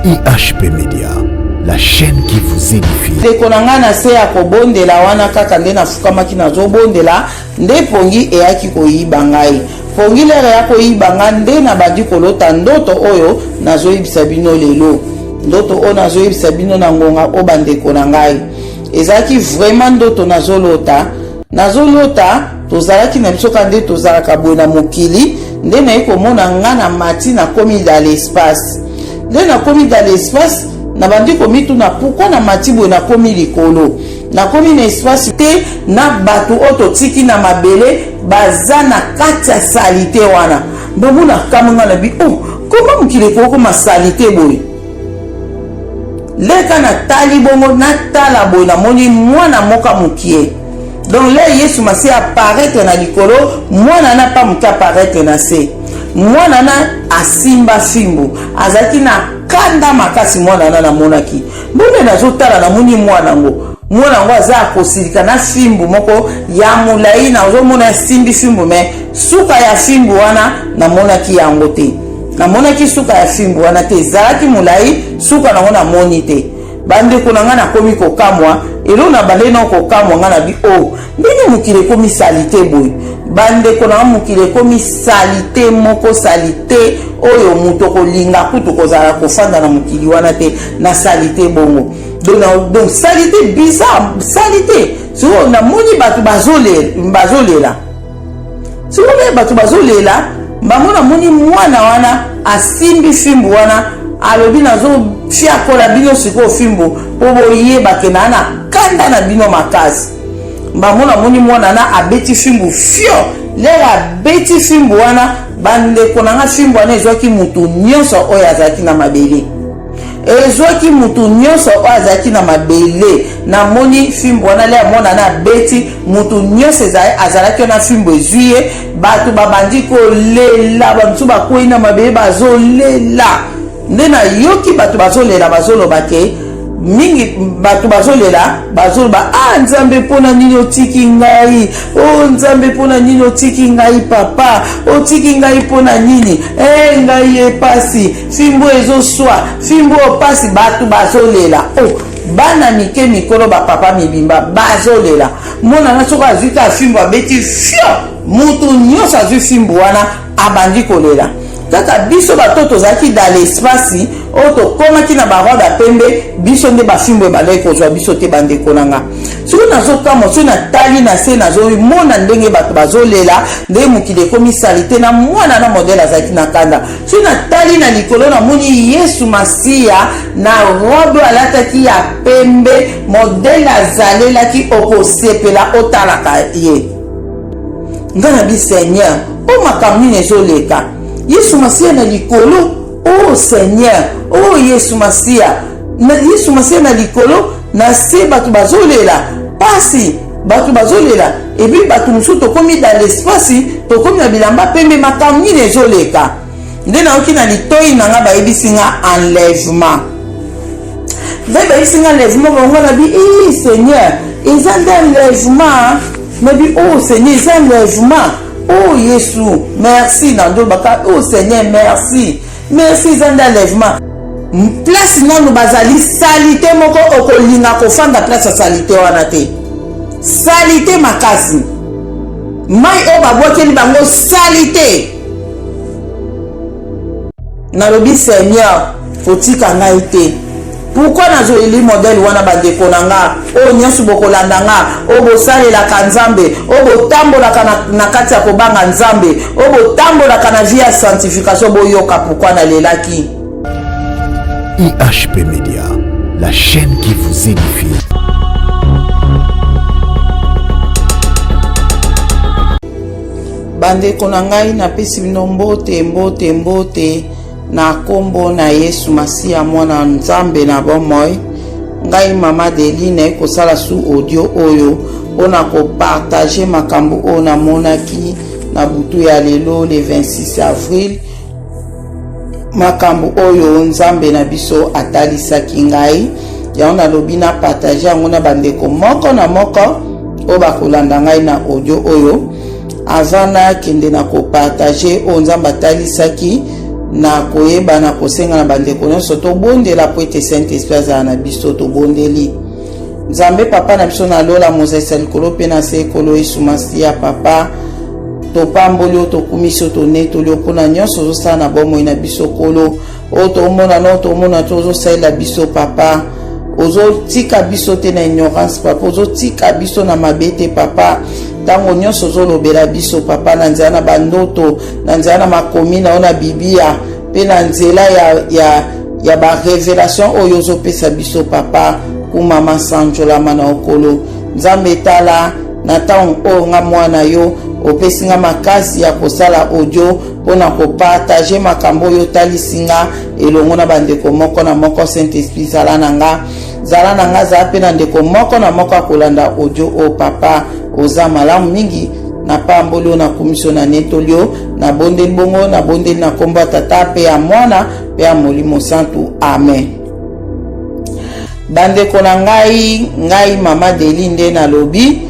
IHP Media, la chaîne qui vous édifie. Dekonanga na se ya kobondela wana kaka nde nafukamaki nazobondela nde pongi eyaki koyiba ngai. Pongi lere ya koyiba nga nde na bandi kolota ndoto oyo nazoyebisa bino lelo. Ndoto oyo nazoyebisa bino na ngonga o bandeko na ngai. Ezalaki vraiment ndoto nazolota tozalaki na biso kande tozalaka boye na mokili nde naye komona nga na mati na komi dans l'espace. Nde na komi dans l'espace na bandi komituna pourquoi na mati boye na komi likolo na komi na espace te na bato oto tiki na mabele baza na kati ya salite wana mbona kamunga na bi koma mukile koko ma salite boye leka na tali bongo na tala boye na moni mwana moka mukie donc là Yesu masi apparaître na likolo mwana na pa muka apparaître na se mwana na asimba fimbo azaki na kanda makasi mwana na monaki mbona nazotala na moni mwana ngo aza akosirika na fimbo moko ya mulai na ozomona simbi fimbo me suka ya fimbo wana na monaki yango te na monaki suka ya fimbo wana te zalaki mulai suka na mona moni te bande konanga na komi kokamwa elo na bale na kokamwa nga na bi ndini mukile komi salite boy bande konanga mukile komi salite moko salite oyo muto kolinga kutu kozala kofanda na mukili wana te na salite bongo donc salite bizarre salite so na moni batu bazolela so batu bazolela mbamona moni mwana wana asimbi fimbo wana alobi nazo fia kola bino siko fimbo po boyeba ke na kanda na bino makasi mbamona moni mwana na abeti fimbo fio lela beti fimbo wana bande konanga fimbo wana ezwaki mutu nyonso oyo azalaki na mabele ezwaki mutu nyonso oyo azalaki na mabele na moni fimbo wana lela mwana na beti mutu nyonso azalaki na fimbo ezwiye bato babandi kolela bamusu bakwei na mabele bazolela nde na yoki bato bazolela bazoloba ke mingi bato bazolela bazoloba nzambe pona nini otiki ngai nzambe pona nini otiki ngai papa otiki ngai pona nini ngai epasi fimbo ezoswa fimbo opasi bato bazolela bana mike mikolo bapapa mibimba bazolela mona na soka azwika fimbo abeti fio mutu nyonso azwi fimbo wana abandi kolela kaka biso batoto zaki dans l'espace oto komaki na barobe ya pembe biso nde bafimbo ebandaki kozwa biso te bandeko nanga soki nazokama soki natali na se nazomona ndenge bato bazolela ndenge mokili ekomi salite na mwana na modele azalaki na kanda soki natali na likolo namoni Yesu Masiya na robe alataki ya pembe modele azalelaki okosepela otalaka ye nga na bi Seigneur makambo nini ezoleka Yesu Masiya na likolo Seigneur Yesu Masiya na likolo na se bato bazolela pasi bato bazolela ebi bato musu tokomi dans l'espace tokomi na bilamba pembe makambo nini ezoleka nde naoki na litoi nanga bayebisi nga enlèvement bayebisi nga enlèvement bango na bi Seigneur eza nde enlèvement nabi Seigneur eza enlèvement Yesu, merci Nandobaka. Seigneur, merci Zanda lèvement. Place non bazali salite moko okolinga kofanda place salite wana te. Salite makasi. Mai babwakeli bango salite. Nalobi Seigneur, fotika ngai te. Pourquoi nazoeli modèle wana bandeko nanga nyonso bokolanda nga bosalelaka nzambe botambolaka na kati ya kobanga nzambe botambolaka na vie ya sanctification boyoka pourquoi nalelaki IHP Media, la chaîne qui vous édifie. bandeko na ngai napesi bino mbote na kombo na Yesu Masiya mwana nzambe na bomoi ngai mama Deline kosala su audio oyo ona ko partager makambo oyo na monaki na butu ya lelo le 26 avril makambo oyo nzambe na biso atalisaki ngai ya ona lobi na partager yango na bandeko moko na moko o bakolanda ngai na audio oyo avant na kende na ko partager o nzambe atalisaki na koyeba na kosenga na bandeko nyonso tobondela po ete Saint-Esprit azala na biso tobondeli. Nzambe papa na biso na lola mozalisa likolo mpe na se ekolo Yesu Masiya papa topamboli oyo tokumisi oyo tonetoli oyo mpona nyonso ozosala na bomoi na biso kolo oyo tomona na oyo tomona to ozosalela biso papa ozotika biso te na ignorance papa ozotika biso na mabe te papa ntango nyonso ozolobela biso papa na nzela na bandoto na nzela na makomi na oyo na biblia mpe na nzela ya barevelation oyo ozopesa biso papa kumama sanjolama na okolo. Nzambe tala na ntango oyo nga mwana yo opesi nga makasi ya kosala audio mpona kopartage makambo oyo otalisi nga elongo na bandeko moko na moko. Saint-Esprit zala na nga zala mpe na ndeko moko na moko akolanda audio oyo papa oza malamu mingi na pamboli oyo na komisio na netoli oyo na bondeli bongo na bondeli na kombo ya tata mpe ya mwana mpe ya molimo santu amen. Bandeko na ngai mama Deli nde na lobi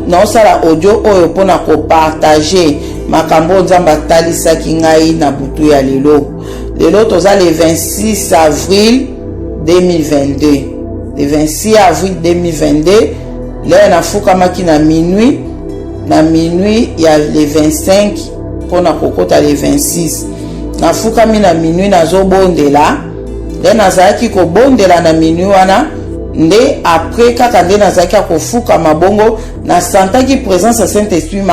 naosala audio oyo mpona kopartage makambo Nzambe atalisaki ngai na butu ya lelo toza le 26 avril 2022 le 26 avril 2022 leo nafukamaki na minuit ya le 25 mpona kokota le 26 nafukami na minuit nazobondela nde nazalaki kobondela na minuit wana nde après kaka nde nazalaki kofuka mabongo nasantaki présence ya Saint-Esprit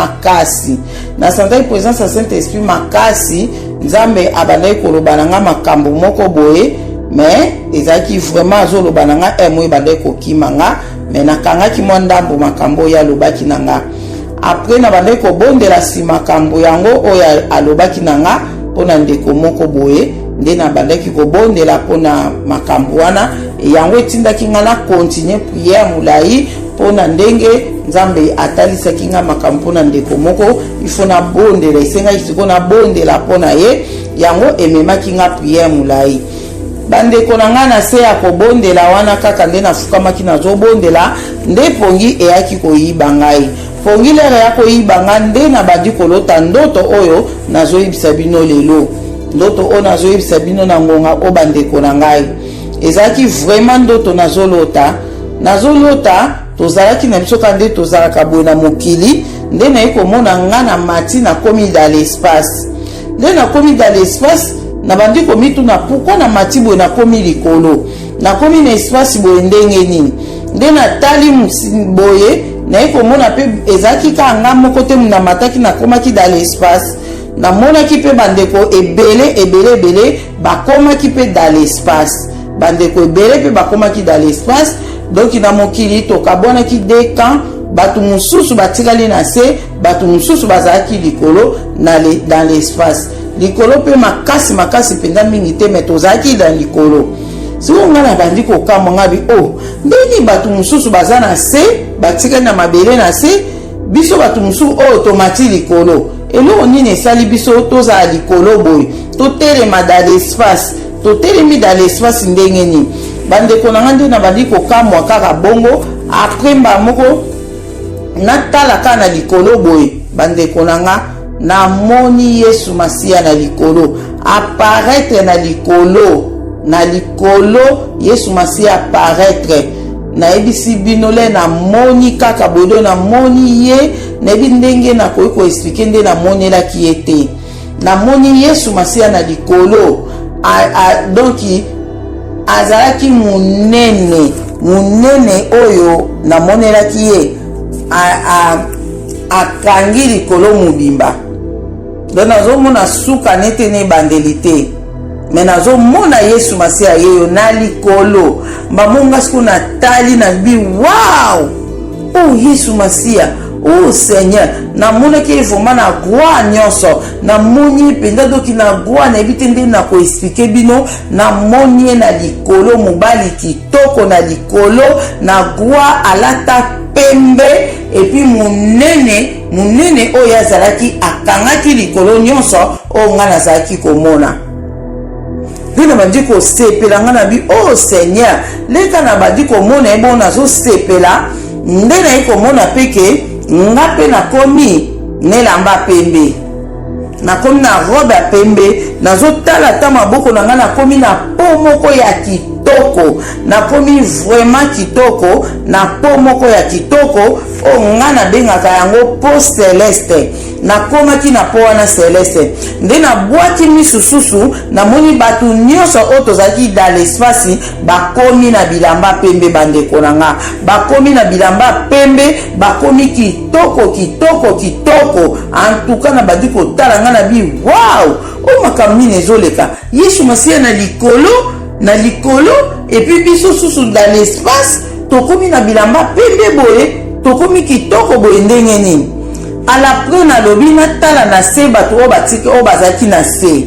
makasi Nzambe abandaki koloba na nga makambo moko boye mais ezalaki vraiment azoloba na nga moye bandaki kokima nga mais nakangaki mwa ndambo makambo oyo alobaki na nga après na bandaki kobondela si makambo yango oyo alobaki na nga mpona ndeko moko boye nde na bandaki kobondela mpona makambo wana yango etindaki nga na continue prière molai mpona ndenge Nzambe atalisaki nga makambo mpona ndeko moko ifo na bondela esengaki siko na bondela mpona ye yango ememaki nga prière molai. Bandeko na nga na se ya kobondela wana kaka nde nafukamaki nazobondela nde pongi eyaki koyiba ngai pongi lere ya koyiba nga nde na bandi kolota ndoto oyo nazoyebisa bino lelo ndoto oyo nazoyebisa bino na ngonga o bandeko na ngai ezalaki vraiment ndoto nazolota tozalaki na biso nde tozalaka boye na mokili nde naye komona nga na mati nakomi dans l'espace nde nakomi dans l'espace na bandi komituna pourquoi na mati boye nakomi likolo nakomi na espace boye ndenge nini nde natali boye naye komona mpe ezalaki ka nga moko te na mataki nakomaki dans l'espace namonaki mpe bandeko ebele bakomaki mpe dans l'espace bandeko ebele mpe bakomaki dans l'espace donc na mokili tokabwanaki de camp bato mosusu batikali na se bato mosusu bazalaki likolo dans l'espace likolo mpe makasi mpenza mingi te me tozalaki dans likolo siko nga na bandi kokamwa nga bi ndeni bato mosusu baza na se batikali na mabele na se biso bato mosusu oyo tomati likolo eloko nini esali biso tozala likolo boye totelema dans l'espace totelemi dans l'espace ndenge nini bandeko na nga nde na bandi kokamwa kaka bongo après mba moko natala kaka na likolo boye bandeko na nga namoni Yesu Masiya na likolo apparaître na likolo Yesu Masiya apparaître nayebisi bino le namoni kaka boye namoni ye nayebi ndenge nakoki koexplike nde namonelaki ye te namoni Yesu Masiya na likolo donc azalaki munene oyo namonelaki ye akangi likolo mobimba donc nazomona suka nete ne ebandeli te me nazomona Yesu Masiya yeyo na likolo mbamonga siku natali na bi wow Yesu Masiya Seigneur namonaki vraiment na gloire nyonso namoni mpenza doki na gloire na ebite nde na koexplike bino namoni na likolo mobali kitoko na likolo na gloire alata pembe epi munene oyo azalaki akangaki likolo nyonso oyo nga nazalaki komona nde na bandi kosepela nga na bi Seigneur leka na bandi komona ebo nazosepela nde naye komona peke nga mpe nakomi nelamba pembe nakomi na robe ya pembe, nazotala ta maboko na nga nakomi na po moko ya kitoko, nakomi vraiment kitoko na po moko ya kitoko o nga nabengaka yango po celeste. Nakomaki na po wana celeste, nde nabwaki misususu namoni bato nyonso oyo tozalaki dans l'espace bakomi na bilamba pembe. Bandeko na nga bakomi na bilamba pembe, bakomi kitoko kitoko kitoko. Antuka na badi kotala nga na bi wow, o makambo nini ezoleka. Yesu Masiya na likolo et puis biso susu dans l'espace tokomi na bilamba pembe boye, tokomi kitoko boye ndenge nini. Alapre na lobi natala na se bato oyo batiki oyo bazalaki na se,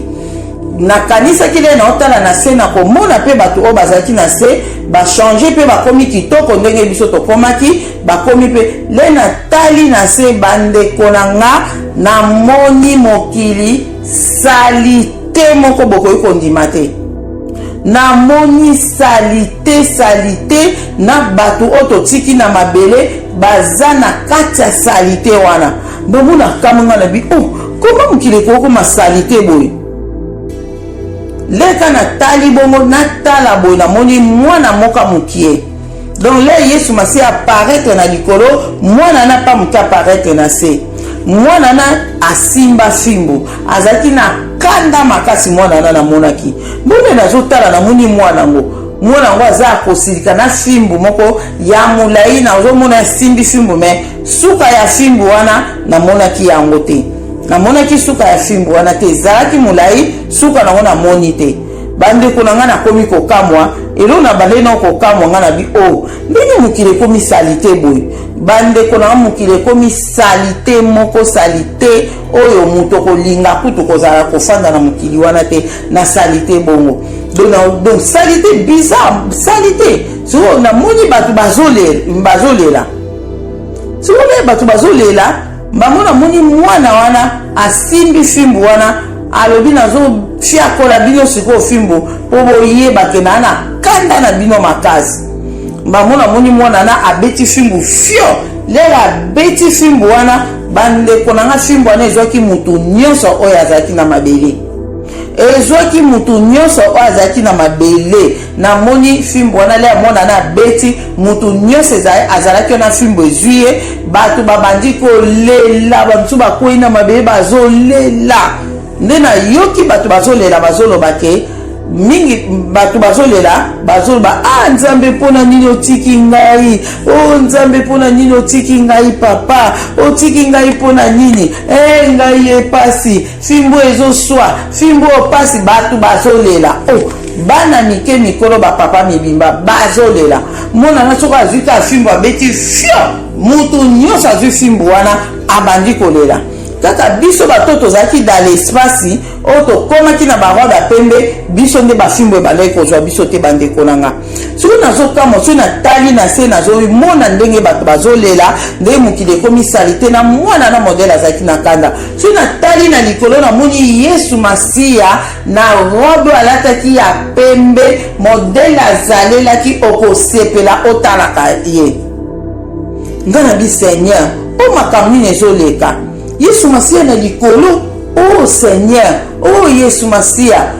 nakanisaki le na otala na se nakomona mpe bato oyo bazalaki na se bachange mpe bakomi kitoko ndenge biso tokomaki bakomi mpe. Le natali na se bandeko na nga namoni mokili salite moko bokoki kondima te. Namoni salite na bato oyo totiki na mabele baza na kati ya salite wana. Bomona kamonga na bi oh, koma mokili kokoma salite boye. Leka na tali bongo natala boye namoni mwana moka mokie. Donc le Yesu Masiya apparaître na likolo, mwana na pa mokie apparaître na se. Mwana na asimba fimbo, azalaki na kanda makasi mwana na namonaki. Mbone nazotala namoni mwana ngo. Mwana ngo aza kosilika na fimbo moko ya mulai na ozomona simbi fimbo me suka ya fimbo wana namonaki yango te. Namonaki suka ya fimbo wana te, ezalaki mulai suka nango namoni te. Bandeko na nga nakomi kokamwa, elo na bale na kokamwa nga na bi oh, ndenge mokili komi salite boye. Bandeko na nga mokili komi salite moko salite oyo muto kolinga kutu kozala kofanda na mokili wana te na salite bongo. Donc salite bizarre, salite. So na moni batu bazolela. So le batu bazolela, mbamona moni mwana wana asimbi fimbo wana alobi nazo fiakola bino siko fimbo po boyeba ke na kanda na bino makasi. Mbamona moni mwana na abeti fimbo fio. Lela abeti fimbo wana bandeko na nga fimbo wana ezwaki mutu nyonso oyo azalaki na mabele. Ezwaki mutu nyonso oyo azalaki na mabele. Namoni fimbo wana le amona na beti mutu nyonso azalaki na fimbo ezwiye. Bato babandi kolela, bato bakoyi na mabele bazolela. Nde na yoki bato bazolela bazoloba ke mingi bato bazolela bazoloba ah nzambe pona nini otiki ngai, oh nzambe pona nini otiki ngai papa, otiki ngai pona nini ngai epasi fimbo ezoswa fimbo opasi. Bato bazolela oh bana mike mikolo ba papa mibimba bazolela. Mona na soka azwika fimbo abeti fio mutu nyonso azwi fimbo wana abandi kolela. Kaka biso batoto zaki dans l'espace oto komaki na barobe ya pembe biso nde bafimbo balai kozwa biso te bandeko nanga. Soki nazokama soki natali na se nazomona ndenge bato bazolela nde mokili ekomi salite na mwana na modele azalaki na kanda. Soki natali na likolo namoni Yesu Masiya na robe alataki ya pembe modele azalelaki okosepela otalaka ye. Nga na bi Seigneur o makambo nini ezoleka. Yesu Masiya na likolo, oh Seigneur, oh Yesu Masiya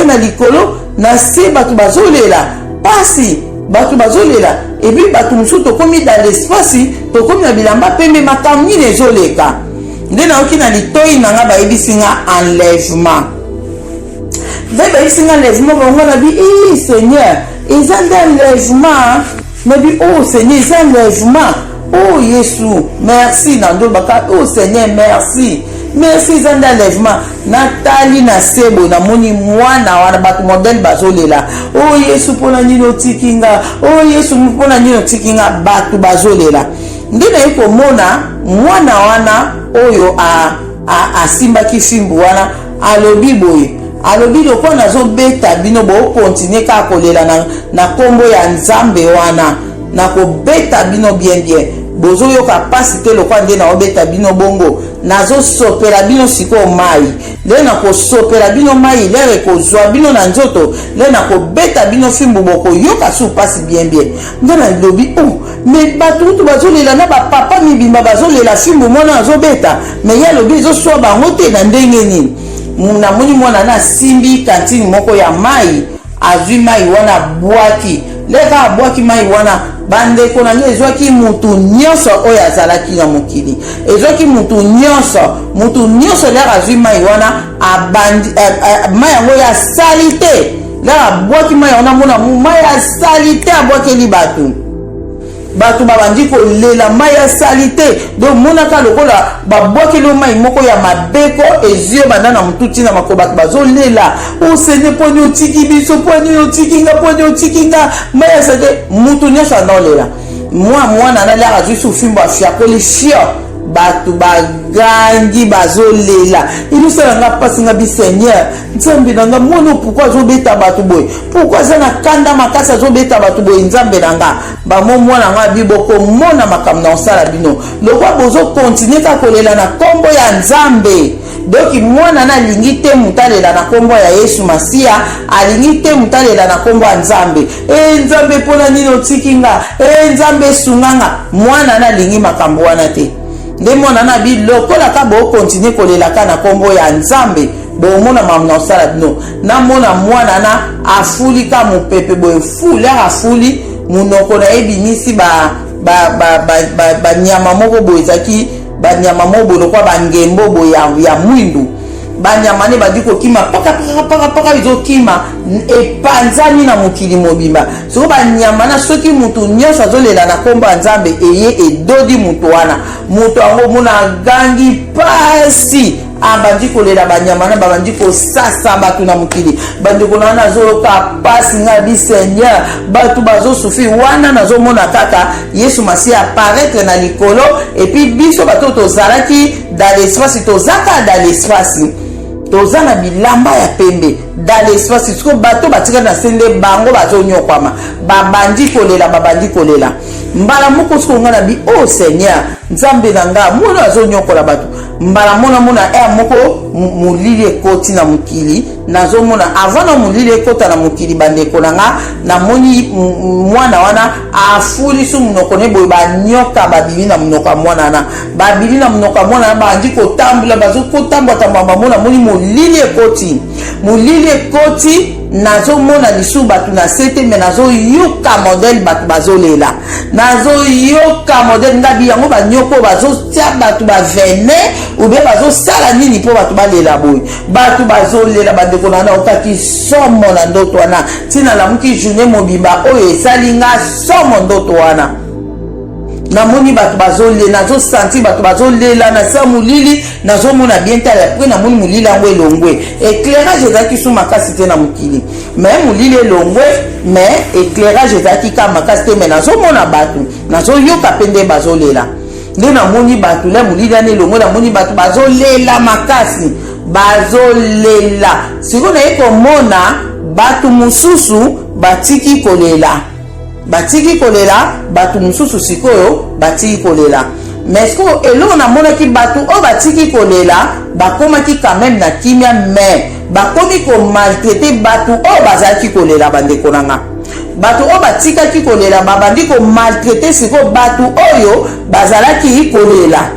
na likolo, na se batu bazolela, pasi, batu bazolela, et puis batu musu tokomi dans l'espace, tokomi na bilamba pembe makambo nini ezoleka. Nde na oki na litoi nanga bayebisi nga enlèvement. Nde bayebisi nga enlèvement bango na bi, Seigneur, eza nde enlèvement, na bi, oh Seigneur, eza enlèvement. Oh Yesu, merci Nando Baka. Oh Seigneur, merci. Merci zanda enlèvement. Natali na sebo na moni mwana wana batu modèle bazolela. Oh Yesu pona nino tikinga. Oh Yesu pona nino tikinga batu bazolela. Ndina yuko mona mwana wana oyo asimba kifimbu wana alobi boye. Alobi loko nazo beta bino bo continue ka kolela na kombo ya Nzambe wana. Na ko beta bino bien bien. bozo yoka pasi te lokwa nde na obeta bino bongo nazo sopela bino siko mai le na ko sopela bino mai le ko zwa bino na nzoto le na ko beta bino fimbu boko yoka su pasi bien ndana lobi mais batu tu bazolela na ba papa mibimba bazolela fimbu mona azobeta mais ya lobi zo so bango te na ndenge nini na moni mwana na simbi kantine moko ya mai azwi mai wana bwaki leka bwaki mai wana bande konanga ezwaki mutu nyonso oyo azalaki na mokili ezwaki mutu nyonso leka azwi mai wana abandi mai yango ya sali te leka bwaki mai wana mona mai ya sali te abwakeli batu babandi kolela mai ya sali te donc monaka lokola babwakeli mai moko ya mabeko ezio banda na mututi na makobaki bazolela osene poni otiki biso poni otikinga mai ya sali te mutu nyonso anolela mwana nalela azwi sufimbo afiakoli fio batu bagangi bazolela ilusalanga pasinga bi Seigneur nzambe nanga mono pourquoi azobeta batu boye pourquoi azana kanda makasa azobeta batu boye nzambe nanga bamo mwana nga biboko mona makambo na osala bino lokwa bozo continuer ka kolela na kombo ya nzambe donc mwana na lingi te mutalela na kombo ya Yesu Masia alingi te mutalela na kombo ya nzambe nzambe pona nini otikinga nzambe sunganga mwana na lingi makambo wana te nde mwana na bilokola ka bo continue kolela ka na kombo ya nzambe bomona mamna osala bino na mona mwana na afuli ka mopepe boye fuli afuli munoko na ebimisi ba nyama moko boye ezaki ba nyama moko lokwa bangembo boye ya mwindu banyama ne badi kokima paka bizokima epanzani na mokili mobimba soko banyama na soki mutu nyonso azolela na kombo ya nzambe eye edodi mutu wana mutu yango mona gangi pasi abandi kolela banyama na babandi kosasa batu na mokili bandeko na wana azoloka pasi nga bi Seigneur batu bazosufri wana nazomona kaka Yesu Masia apparaître na likolo et puis biso bato tozalaki dans l'espace tozaka dans l'espace tozana bilamba ya pembe dans l'espace siko bato batika na sende bango bazonyokwama babandi kolela mbala moko siko ngana bi Seigneur nzambe nanga mona azonyokola bato mbala mona moko mulili ekoti na mokili nazomona avant na mulili ekota na mokili bandeko nanga namoni mwana wana afuli su munoko ne boye banyoka babili na munoka mwana na babili na munoka mwana na bandi kotambula bazokotambwa tamba mona moni mulili ekoti nazomona lisu batu na sete me nazoyoka modele batu bazolela nazoyoka modele ngabi yango banyoko bazotia batu bavene ube bazosala nini po batu balela boye batu bazolela bandeko na okaki somo na ndoto wana tina lamuki journée mobimba oyo esalinga somo ndoto wana namoni batu bazolela nazosanti batu bazolela na sa mulili nazomona bien tala après namoni mulili yango elongwe éclairage ezalaki su makasi te na mokili mais mulili elongwe mais éclairage ezalaki ka makasi te mais nazomona batu nazoyoka mpe nde bazolela nde namoni batu le mulili ane elongwe namoni batu bazolela makasi bazolela sikoyo naye komona batu mosusu batiki kolela batu mosusu sikoyo batiki kolela mais sikoyo eloko namonaki batu oyo batiki kolela bakomaki quand même na kimia mais bakomi komaltraite batu oyo bazalaki kolela bandeko nanga batu oyo batikaki kolela babandi komaltraite sikoyo batu oyo bazalaki kolela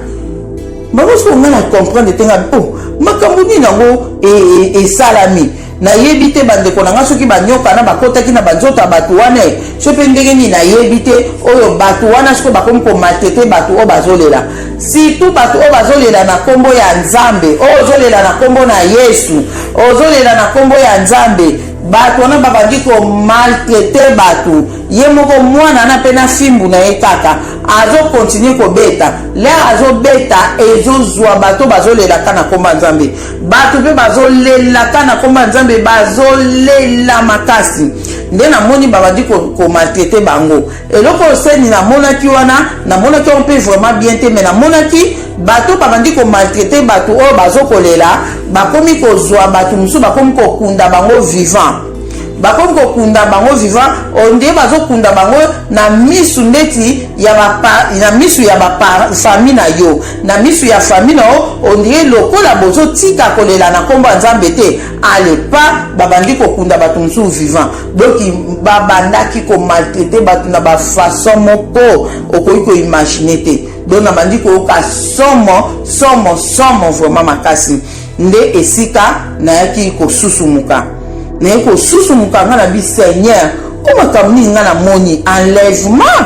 bakosiko nga na comprendre tenga makambo nini nango esalami nayebi te bandeko nanga soki banyoka na bakotaki na banzoto ya batu wana so mpe ndenge nini nayebi te oyo batu wana siko bakomi komaltraite batu oyo bazolela surtout batu oyo bazolela na kombo ya nzambe oyo ozolela na kombo na Yesu ozolela na kombo ya nzambe batu wana babandi komaltraite batu ye moko mwana na mpe na fimbu na ye kaka azokontinue kobeta le azobeta ezozwa bato bazolelaka na kombo ya nzambe bato mpe bazolelaka na kombo ya nzambe bazolela makasi nde namoni babandi komaltraite bango eloko oseni namonaki wana namonaki on mpe vraiment bien te me namonaki bato babandi komaltraite bato oyo bazokolela bakomi kozwa bato mosusu bakomi kokunda bango vivant bakomi kokunda bango vivant onde bazokunda bango na misu ndeti na misu ya bafamille na yo na misu ya famille na yo ondire lokola bozotika kolela na nkombo ya nzambe te alepa babandi kokunda bato mosusu vivant donc babandaki komaltraite bato na bafaçon moko okoki koimagine te donc nabandi koyoka somo vraiment makasi nde esika nayaki kosusumuka naye kosusumuka nga na bi Seigneur omakambo nini nga na moni enlèvement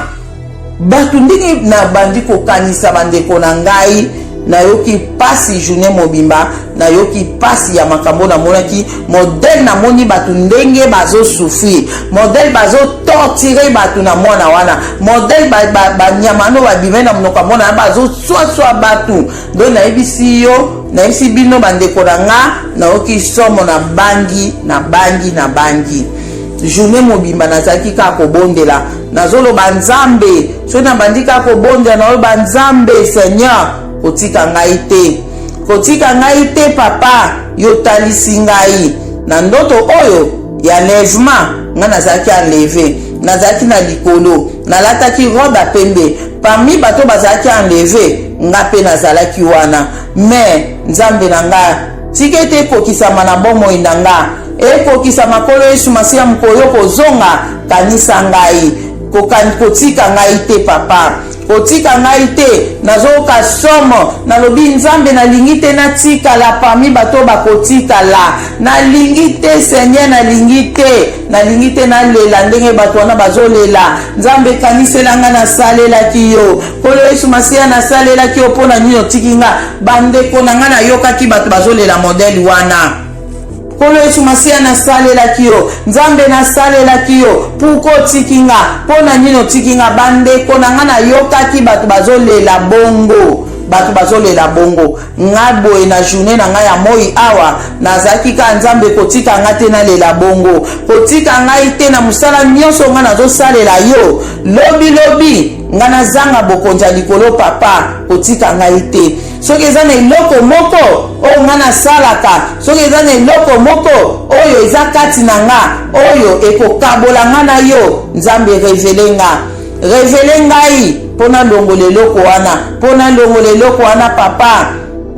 bato ndenge nabandi kokanisa bandeko na ngai nayoki pasi journée mobimba nayoki pasi ya makambo namonaki modèle namoni bato ndenge bazosouffrir modèle bazotortire bato na mwana wana modèle banyamano babime na monoko mona bazoswaswa bato donc nayebisi bino bandeko na nga nayoki somo na bangi journée mobimba nazalaki kaka kobondela nazoloba nzambe so nabandi kaka kobondela naoloba nzambe Seigneur kotika ngai te papa yotalisi ngai na ndoto oyo ya lèvement nga nazalaki enlevé nazalaki na likolo nalataki robe ya pembe parmi bato bazalaki enlevé nga mpe nazalaki wana mais nzambe na nga tika ete ekokisama na bomoi na nga ekokisama kolo Yesu masiya mokolo kozonga kanisa ngai kotika ngai te papa kotika ngai te nazoka somo nalobi nzambe nalingi te natikala parmi bato bakotikala nalingi te Seigneur nalingi te nalela ndenge bato wana bazolela nzambe kaniselanga nasalelaki yo kolo Yesu masiya nasalelaki yo mpona nini otiki nga bandeko na nga nayokaki bato bazolela modele wana kolo Yesu masiya nasalelaki yo nzambe nasalelaki yo puko tikinga pona nino tikinga bandeko na nga nayokaki bato bazolela bongo nga boye na journée na nga ya moi awa nazalaki ka nzambe kotika nga te nalela bongo kotika ngai te na musala nyonso nga nazosalela yo lobi nga nazanga bokonzi ya likolo papa kotika ngai te soki eza na eloko moko oyo nga nasalaka soki eza na eloko moko oyo eza kati na nga oyo ekokabola nga na yo nzambe revele ngai mpona longola eloko wana papa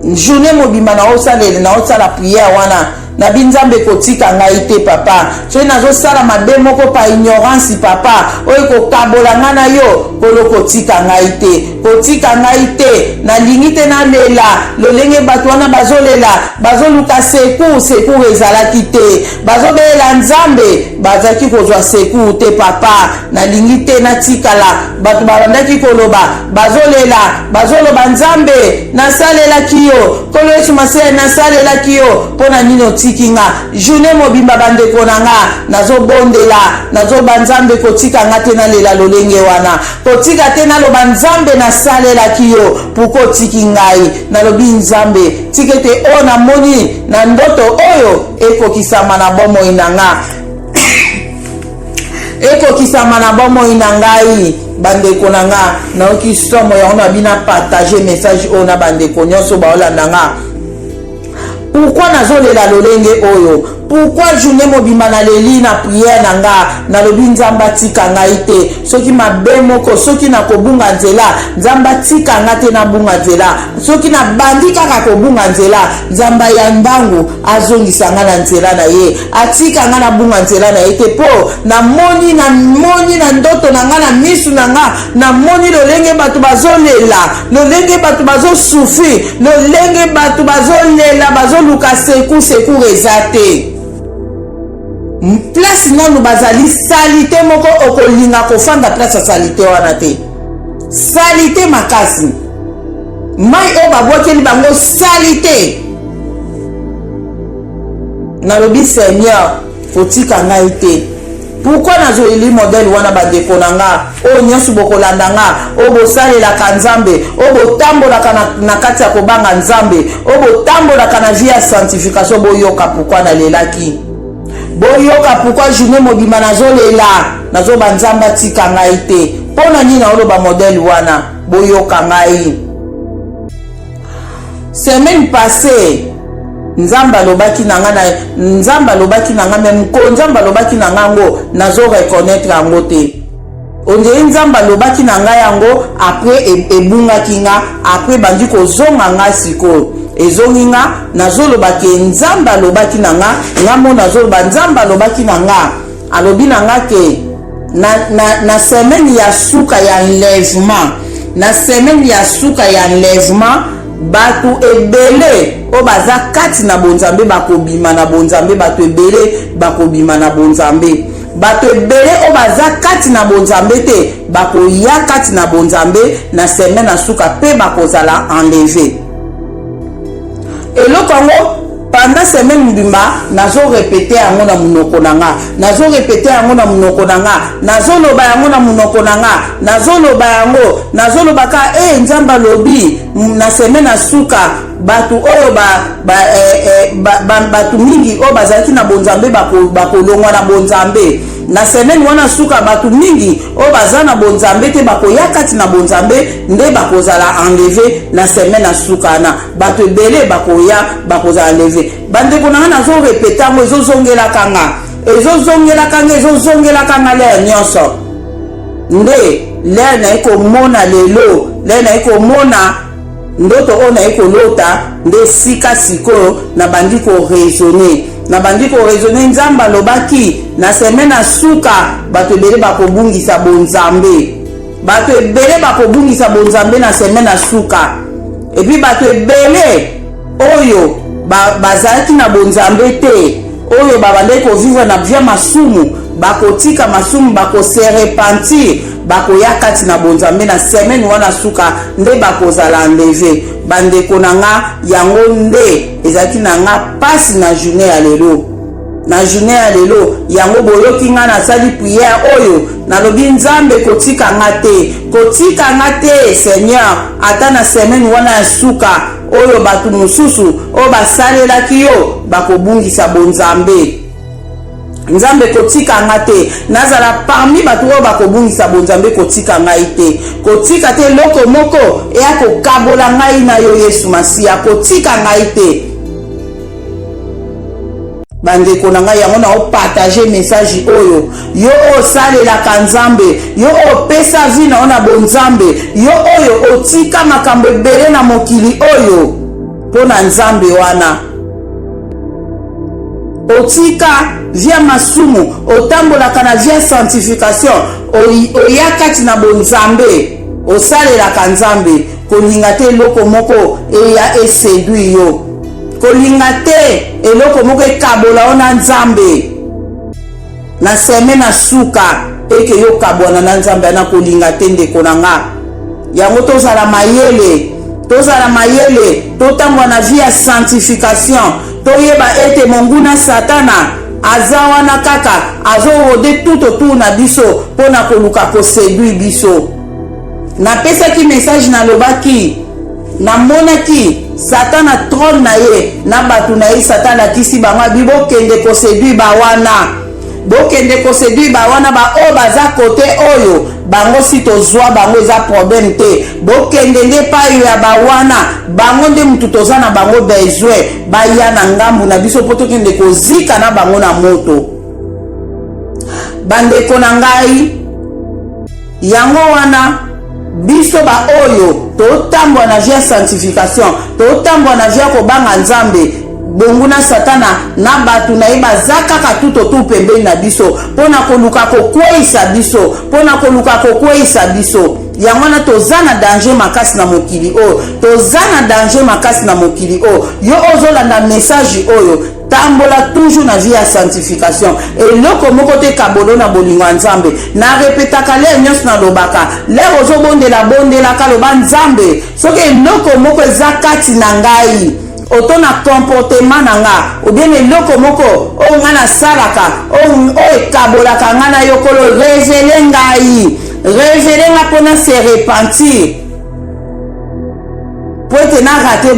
journée mobimba naosala prière wana nabi nzambe kotika ngai te papa soki nazosala mabe moko pa ignorance papa oyo kokabola nga na yo kolo kotika ngai te nalingi te nalela lolenge bato wana bazoluka secours ezalaki te bazobelela nzambe bazalaki kozwa secours te papa nalingi te natikala bato babandaki koloba bazoloba nzambe nasalelaki yo kolo Yesu masiya nasalelaki yo mpona nini otikinga journée mobimba bandeko na nga nazoba nzambe kotika nga te nalela lolenge wana kotika te naloba nzambe nasalelaki yo puko otiki ngai nalobi nzambe tika ete oyo namoni na ndoto oyo ekokisama na bomoi na nga ngai bandeko na nga naoki somo yango na bina partager message oyo na bandeko nyonso baolanda nga pourquoi nazolela lolenge oyo pourquoi journée mobimba naleli na prière na nga nalobi nzambe atika ngai te soki mabe moko soki nakobunga nzela nzambe atika nga te nabunga nzela soki nabandi kaka kobunga nzela nzambe ya mbangu azongisa nga na nzela na ye atika nga nabunga nzela na ye te mpo namoni na ndoto na nga na misu na nga namoni lolenge bato bazolela lolenge bato bazosouffrir lolenge bato bazolela bazoluka secours eza te place nanu bazali salite moko okolinga kofanda place ya salite wana te salite makasi mai oyo babwakeli bango salite nalobi Seigneur kotika ngai te pourquoi nazoyeli modèle wana bandeko na nga oyo nyonso bokolanda nga oyo bosalelaka nzambe oyo botambolaka na kati ya kobanga nzambe oyo botambolaka na vie ya sanctification boyoka pourquoi nalelaki boyoka pourquoi journée mobimba nazoba nzambe atika ngai te mpona nini naoloba modèle wana boyoka ngai semaine passée nzamba lobaki na nga nzamba lobaki na nga même ko nzamba lobaki na nga ngo nazo reconnaître yango te. Ondiri nzamba lobaki na nga yango après ebungaki nga après bandi kozonga nga siko ezongi nga nazoloba ke nzamba lobaki na nga ngamo nazoloba nzamba lobaki na nga alobi na nga ke na semaine ya suka ya enlèvement na semaine ya suka ya enlèvement batu ebele o baza kati na bonzambe bakobima na bonzambe batu ebele bakobima na bonzambe bato ebele o baza kati na bonzambe te bakoya kati na bonzambe na semaine na suka pe bakozala enlevé eloko yango pendant semaine mbimba nazo répéter yango na munoko na nga nazo répéter yango na munoko na nga nazo loba yango na munoko na nga nazo loba yango nazo loba ka nzamba lobi na semaine na suka batu oyo batu mingi o bazalaki na bonzambe bakolongwa na bonzambe na semaine wana suka batu mingi o baza na bonzambe te bakoya kati na bonzambe nde bakozala enlevé na semaine na suka na batu ebele bakoya bakozala enlevé bandeko na nga nazo répéter yango ezozongelaka nga le nyonso nde le na ekomona lelo le na ekomona ndoto o na ekolota nde sika sikoyo na bandi koraisonner nzamba lobaki na semaine na suka bato ebele bakobungisa bonzambe na semaine na suka epi bato ebele oyo bazalaki na bonzambe te oyo babandaki kovivre na via masumu bakotika masumu bakose repentir bakoya kati na bonzambe na semaine wana suka nde bakozala enlevé bandeko na nga yango nde ezalaki na nga pasi na journée ya lelo yango boyoki nga nasali prière oyo nalobi nzambe kotika nga te Seigneur ata na semaine wana ya suka oyo batu mosusu oyo basalelaki yo bakobungisa bonzambe nzambe kotika nga te nazala parmi batu oyo bakobungisa bonzambe kotika ngai te kotika te loko moko eya kokabola ngai na yo Yesu Masiya kotika ngai te bandeko na ngai yango na opartage message oyo yo osalelaka nzambe yo opesa vi na ona bonzambe yo oyo otika makambo ebele na mokili oyo mpona nzambe wana otika via masumu otambolaka na via sanctification oya kati na bonzambe osalelaka nzambe kolinga te eloko moko eya eséduit yo kolinga te eloko moko ekabola ona nzambe na semaine na suka eke yo kabwana na nzambe ana kolinga te ndeko na nga yango tozala mayele totambwa na via sanctification toyeba ete monguna satana aza wana kaka azorode tutotu na biso mpona koluka koséduire biso napesaki message nalobaki namonaki satana trône na ye na bato na ye satana akisi bango abi bokende koséduire bawana baoyo baza kote oyo bango si tozwa bango eza problème te bokende nde epai ya bawana bango nde mutu toza na bango besoin baya na ngambu na biso mpo tokende kozika na bango na moto bandeko na ngai yango wana biso baoyo totambwa na via sanctification totambwa na via kobanga nzambe bonguna satana na bato na ye baza kaka tutotu pembeni na biso mpona koluka kokweyisa biso yango wana toza na danger makasi na mokili oyo yo ozolanda message oyo tambola toujours na vie ya sanctification eloko moko te kabolo na bolingo ya nzambe na repetaka lere nyonso nalobaka lere ozobondelaka loba nzambe soki eloko moko eza kati na ngai oto na comportement na nga obien eloko moko oyo nga nasalaka oyo ekabolaka nga na yokolo revele nga mpona se repentir po ete narate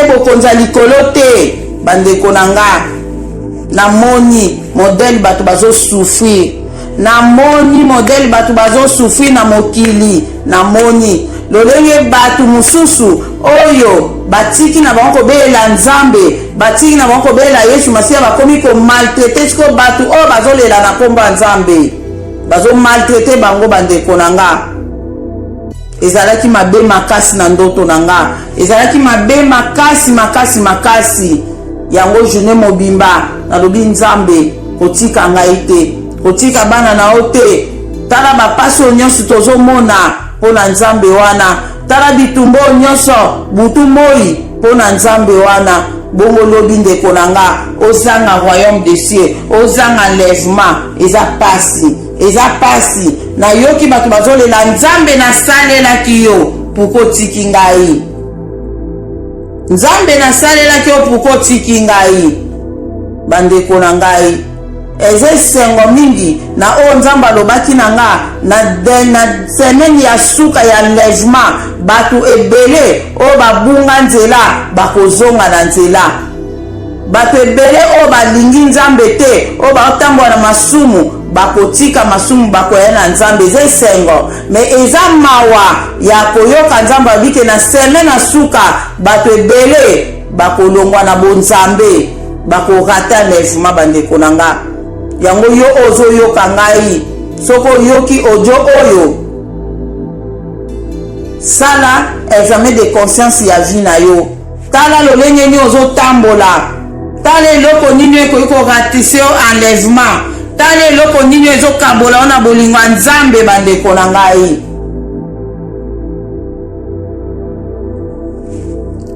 bokonza likolo te bandeko na nga namoni modele bato bazosouffrir na mokili namoni lolenge batu mususu oyo batiki na bango kobelela nzambe batiki na bango kobelela Yesu Masiya bakomi ko maltraiter siko batu oyo bazolela na komba nzambe bazo maltraiter bango bandeko na nga ezalaki mabe makasi na ndoto na nga ezalaki mabe makasi yango journée mobimba nalobi nzambe kotika ngai te kotika bana na ote tala bapasi nyonso tozomona mpona nzambe wana tala bitumbo nyonso butu moi mpona nzambe wana bongo lobi ndeko na nga ozanga royaume de cieux ozanga enlèvement eza pasi nayoki bato bazolela nzambe nasalelaki yo puko tiki ngai nzambe nasalelaki yo puko tiki ngai bandeko na ngai eza esengo mingi na oyo nzambe alobaki na nga na semaine ya suka ya enlèvement bato ebele oyo babunga nzela bakozonga na nzela bato ebele oyo balingi nzambe te oyo baotambola na masumu bakotika masumu bakoya na nzambe eza esengo me eza mawa ya koyoka nzambe abike na semaine na suka bato ebele bakolongwa na bonzambe bakorata enlèvement bandeko na nga yango yo ozoyoka ngai soko oyoki audio oyo sala examen de conscience ya vie na yo tala lolenge nini ozotambola tala eloko nini ekoki koratise yo enlèvement tala eloko nini ezokambola yo na bolingo ya nzambe bandeko na ngai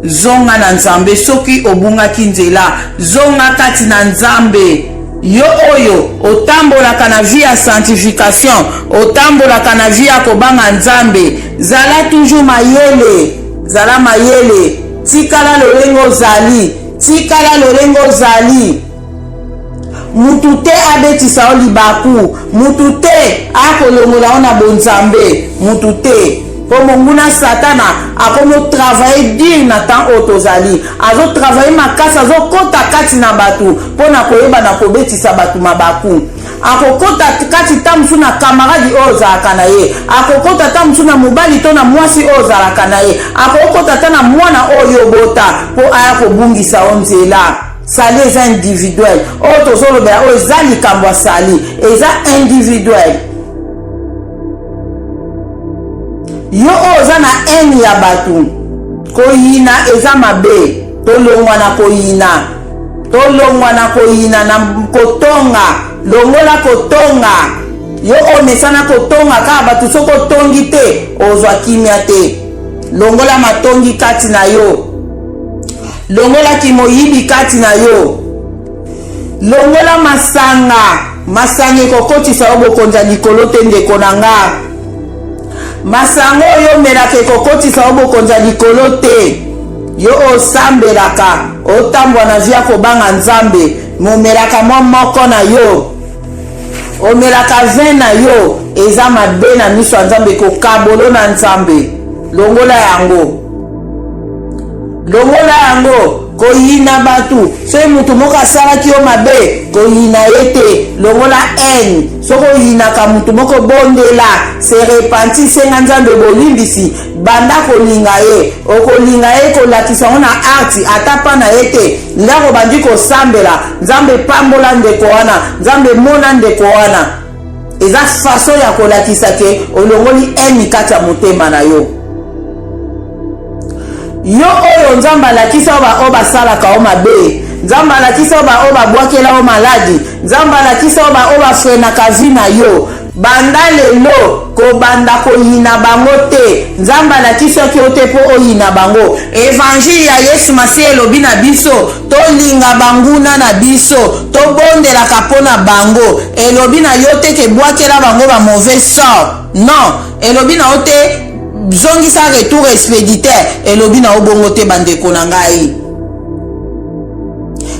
zonga na nzambe soki obungaki nzela zonga kati na nzambe yo oyo otambolaka na vie ya sanctification otambolaka na vie ya kobanga nzambe zala toujours zala mayele tikala lolenge ozali mutu te abetisa yo libaku mutu te akolongola yo na bonzambe mutu te po monguna satana akomi otravaille dire na temps oyo tozali azotravaille makasi azokota kati na bato mpo na koyeba na kobetisa bato mabaku akokota kati ta mosu na kamaradi oyo ozalaka na ye akokota ta mosu na mobali to na mwasi oyo ozalaka na ye akokota ta na mwana oyo obota mpo aya kobungisa yo nzela sali eza individuel oyo tozolobela oyo eza likambo ya sali eza individuel yo oyo oza na haine ya bato koyina eza mabe tolongwa na koyina na kotonga longola kotonga yo oyo mesana kotonga kaka bato soki otongi te ozwa kimia te longola matongi kati na yo longolaki moyibi kati na yo longola masanga ekokotisa yo bokonza likolo te ndeko na nga masanga oyo omelaka ekokotisa yo bokonza likolo te yo osambelaka otambwa na vie ya kobanga nzambe momelaka mwa moko na yo omelaka vin na yo eza mabe na miso ya nzambe kokabolo na nzambe longola yango koyina batu soki mutu moko asalaki yo mabe koyina ye te longola haine soki oyinaka mutu moko bondela se repentir senga nzambe bolimbisi banda kolinga ye okolinga ye kolakisa yango na arti ata pa na ye te ndako bandi kosambela nzambe pambola ndeko wana nzambe mona ndeko wana eza faso ya kolakisa ke olongoli haine kati ya motema na yo yo oyo nzambe alakisa oyo basalaka o mabe nzambe alakisa oyo babwakela o maladi nzambe alakisa oyo bafrenaka vi na yo banda lelo kobanda koyina bango te nzambe alakisaki yo te mpo oyina bango evangile ya Yesu Masiya elobi na biso tolinga banguna na biso tobondelaka mpo na bango elobi na yo te kebwakela bango ba mauvais sort non elobi na yo te zongisa retour expéditeur elobi na obongo te bandeko na ngai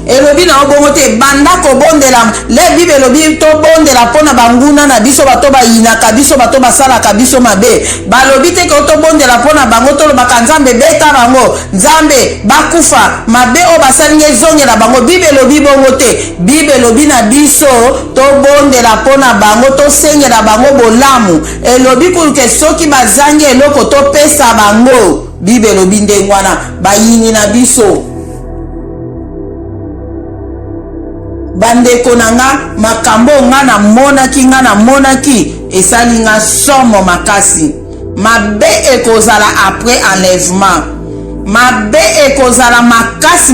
elobi na obongo te banda kobondela le bible elobi tobondela mpona banguna na biso bato bayinaka biso bato basalaka biso mabe balobi te ke tobondela mpona bango tolobaka nzambe beta bango nzambe bakufa mabe oyo basalingi ezongela bango bible elobi bongo te bible elobi na biso tobondela mpona bango tosengela bango bolamu elobi kuluke soki bazangi eloko topesa bango bible elobi ndenge wana bayini na biso bandeko na nga makambo nga na monaki esali nga somo makasi mabe ekozala après enlèvement mabe ekozala makasi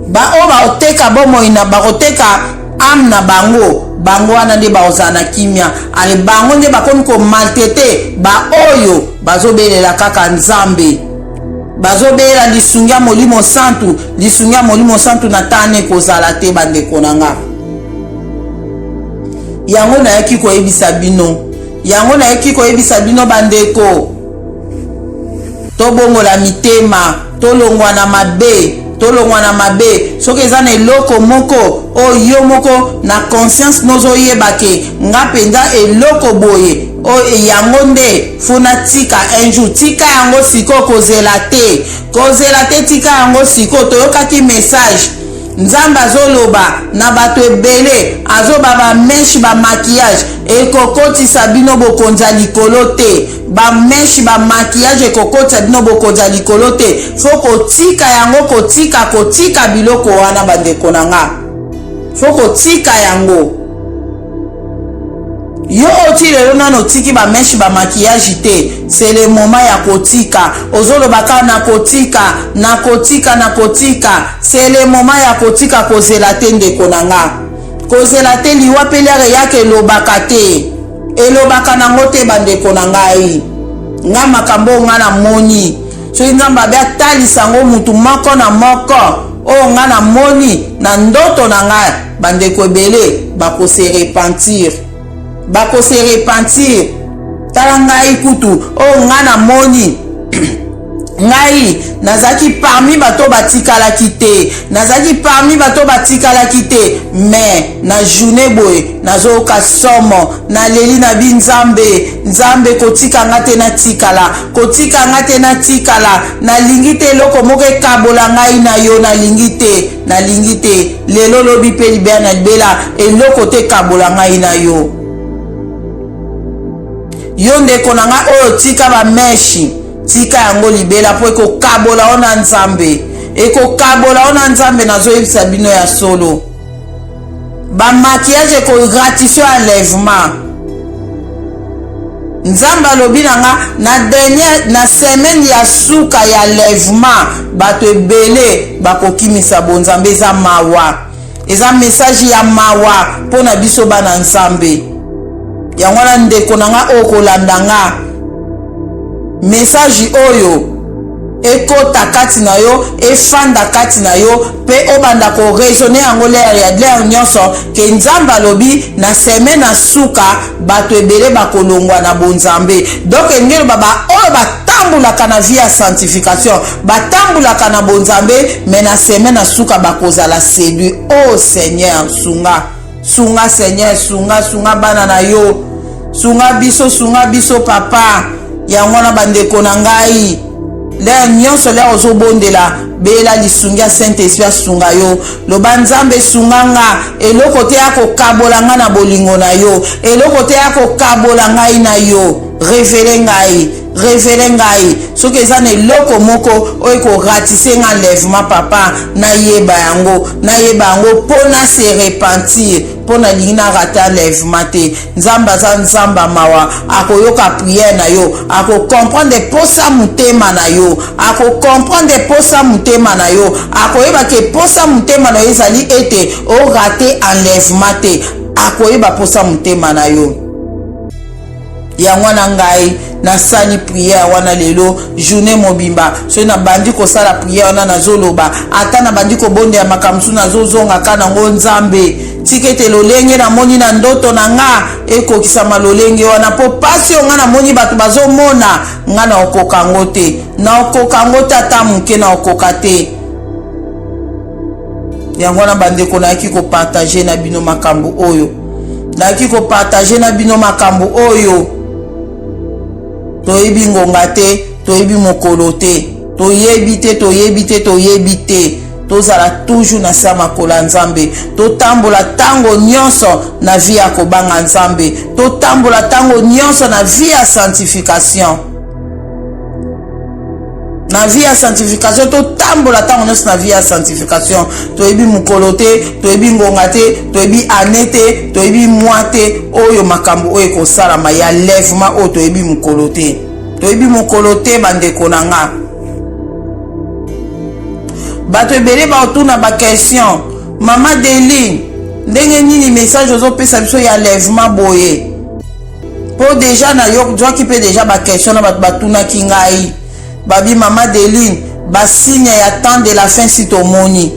baoyo baoteka bomoi na bakoteka ame na bango wana nde baozala na kimia ale bango nde bakomi komaltete baoyo bazobelela kaka nzambe bazobelela lisungia molimo santu na tane kozala te bandeko na nga yango nayaki koyebisa bino bandeko tobongola mitema tolongwa na mabe soki eza na eloko moko oyo yo moko na conscience nozoyebake nga mpenza eloko boye oyo yango nde funa tika un jour tika yango siko kozela te tika yango siko toyokaki message nzambe azoloba na bato ebele azoba bameshe bamakiyage ekokotisa bino bokonza likolo te bameshe bamakiyage ekokotisa bino bokonza likolo te fo kotika yango kotika biloko wana bandeko na nga fo kotika yango yo oti lelo nano tiki bameshe bamakiyage te c'est le moment ya kotika ozolobaka na kotika c'est le moment ya kotika kozela te ndeko na nga kozela te liwa pelere yake elobaka nango te bandeko na ngai nga makambo nga na moni soki nzambe abe atalisa yango mutu moko na moko oyo nga na moni na ndoto na ngai bandeko ebele bakose repentir tala ngai kutu oyo nga na moni ngai nazaki parmi bato batikalaki te mais na journée boye nazoyoka somo naleli na bi nzambe kotika nga te natikala nalingi te eloko moko ekabola ngai na yo nalingi te lelo lobi mpe libela na libela eloko te ekabola ngai na yo ndeko na nga oyo tika bameshi tika yango libela po ekokabola ona nzambe nazoyebisa bino ya solo bamakiyage ekogratisio enlèvement nzambe alobi na nga na semaine ya suka ya enlèvement bato ebele bakokimisa bonzambe eza mawa eza message ya mawa mpo na biso bana nzambe yango wana ndeko na nga oyo kolanda nga message oyo ekota kati na yo efanda kati na yo mpe obanda koresone yango lere nyonso ke nzambe alobi na semaine na suka bato ebele bakolongwa na bonzambe donc elingi loba baoyo batambulaka na vie ya sanctification batambulaka na bonzambe me na semaine na suka bakozala séduit oh seigneur sunga seigneur sunga bana na yo sunga biso papa yango na bandeko na ngai lere nyonso lere ozobondela bela lisungi ya saint esprit asunga yo loba nzambe sunga nga eloko te ya kokabola nga na bolingo na yo eloko te ya kokabola ngai na yo revele ngai soki eza na eloko moko oyo ekoratise nga enlèvement papa nayeba yango mpona se repentir mpona lingi narate enlèvement te nzambe aza nzambe mawa akoyoka priere na yo akokomprendre posa motema na yo akoyeba ke posa motema na yo ezali ete orate enlèvement te akoyeba posa motema na yo yango na ngai nasali prière wana lelo journée mobimba so na bandi kosala prière wana nazoloba ata na bandi kobonde ya makamsu nazozonga kana ngo nzambe tikete lolenge na moni na ndoto na nga ekokisama lolenge wana po pasi nga na moni bato bazomona nga na okokango te na okokango tata muke na okoka te yango wana bandeko nayaki kopartage na bino makambo oyo nayaki kopartage na bino makambo oyo toyebi ngonga te toyebi mokolo te toyebi te tozala toujours na sa makolo ya nzambe totambola tango nyonso na vie ya kobanga nzambe totambola tango nyonso na vie ya sanctification na vie ya sanctification totambola tango nyonso na vie ya sanctification toyebi mokolo te toyebi ngonga te toyebi ane te toyebi mwa te oyo makambo oyo ekosalama ya lèvement oyo toyebi mokolo te bandeko na nga bato ebele baotuna bakestion mama Deline ndenge nini message ozopesa biso ya lèvement boye po deja na yo zwaki mpe deja bakestion na bato batunaki ngai babi mama Deline basigne ya temps de la fin si tomoni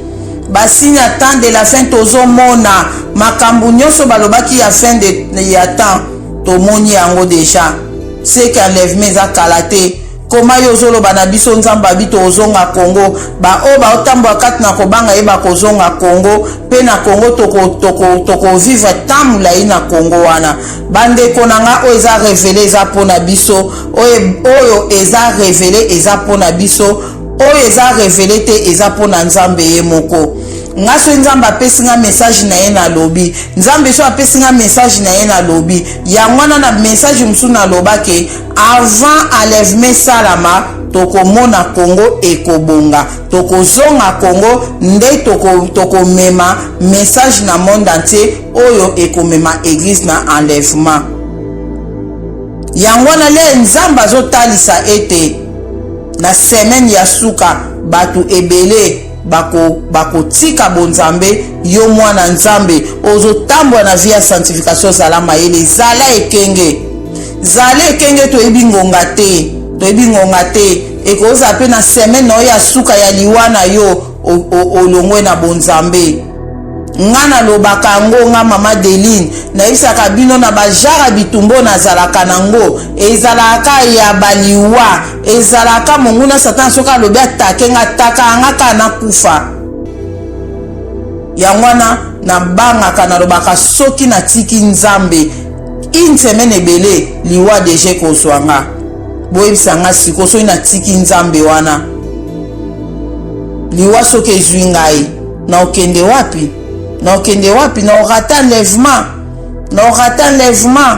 basigne ya temps de la fin tozomona makambo nyonso balobaki ya fin ya temps tomoni yango deja seke enlèvement eza kala te koma yo zoloba na biso nzambe abi tozonga Congo baoyo baotambola kati na kobanga yeba kozonga Congo mpe na Congo tokovivre temps molai na Congo wana bandeko na nga oyo eza revele eza mpona biso oyo eza revele eza mpona biso oyo eza revele te eza mpona nzambe ye moko nga so nzambe apesi nga message na ye na lobi nzambe so apesi nga message na ye na lobi yango wana na message mosusu nalobaki avant enlèvement salama tokomona Congo ekobonga tokozonga Congo nde tokomema message na monde entier oyo ekomema église na enlèvement yango wana le nzambe azotalisa ete na semaine ya suka bato ebele bakotika bonzambe yo mwana nzambe ozotambola na vie ya sanctification zala mayele zala ekenge toyebi ngonga te ekoza pe na semaine na oyo ya suka ya liwa na yo olongwe na bonzambe nga nalobaka yango nga mama Deline nayebisaka bino na bajara bitumbo nazalaka nango ezalaka ya baliwa ezalaka monguna satan soki alobi atake nga taka anga kaka nakufa yango wana nabangaka nalobaka soki natiki nzambe une semaine ebele liwa deja ekozwa nga boyebisa nga siko soki natiki nzambe wana liwa soki ezwi ngai na okende wapi na orata enlèvement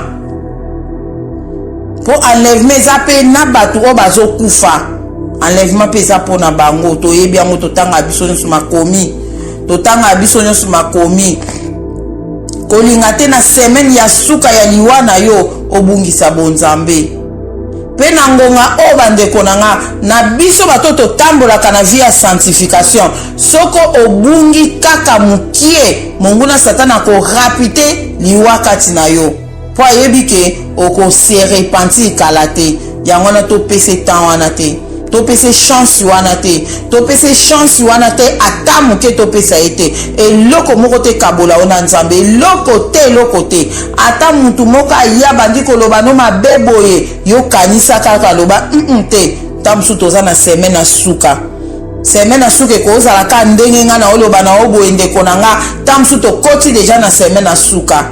po enlèvement eza mpe na bato oyo bazokufa enlèvement mpe eza mpona bango toyebi yango totanga biso nyonso makomi kolinga te na semaine ya suka ya liwa na yo obungisa bonzambe mpe na ngonga oyo bandeko na nga na biso bato totambolaka na vie ya sanctification soko obungi kaka mokie monguna satana akorapi te liwa kati na yo po ayebi ke okose repentir kala te yango wana topesa temps wana te topesa chance wana te ata moke topesa ye te eloko moko te kabola o na nzambe eloko te ata mutu moko aya bandi koloba no mabe boye yo kanisa kaka aloba te ta mosusu toza na semaine na suka ekozalaka ndenge nga na oloba na oboye ndeko na nga ta mosusu tokoti deja na semaine na suka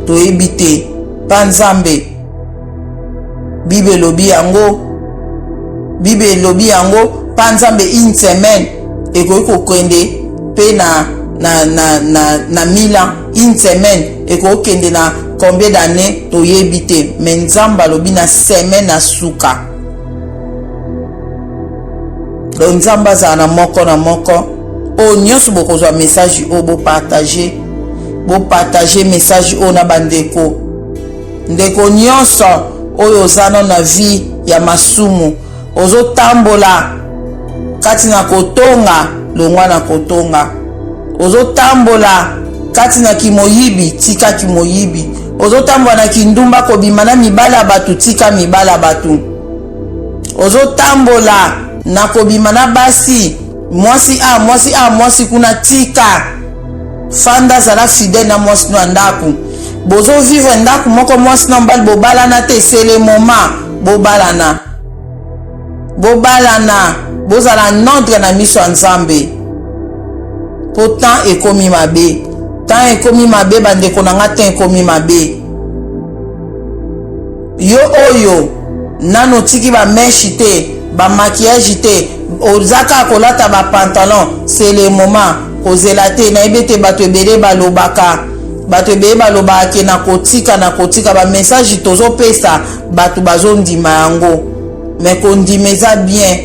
toyebi te pa nzambe bible elobi yango pa nzambe une semaine ekoki kokende mpe na 1000 ans une semaine ekoki kende na combien d'années toyebi te me nzambe alobi na semaine na suka donc nzambe azala na moko oyo nyonso bokozwa message oyo bopartage message oyo na bandeko nyonso oyo oza na vie ya masumu ozotambola kati na kotonga longwa na kotonga ozotambola kati na kimoyibi tika kimoyibi ozotambola na kindumba kobima na mibala batu tika mibala batu ozotambola na kobima na basi mwasi kuna tika fanda zala fidèle na mwasi no ndaku bozo vivre ndaku moko mwasi no mbali bobalana te c'est le moment bobalana bozala nordre na miso ya Nzambe po temps ekomi mabe bandeko na nga temps ekomi mabe yo oyo nano tiki ba meshi te ba maquillage te ozaka kolata ba pantalon c'est le moment kozela te na ebete bato ebele balobaka ke na kotika ba message tozo pesa bato bazondima yango mais kondima eza bien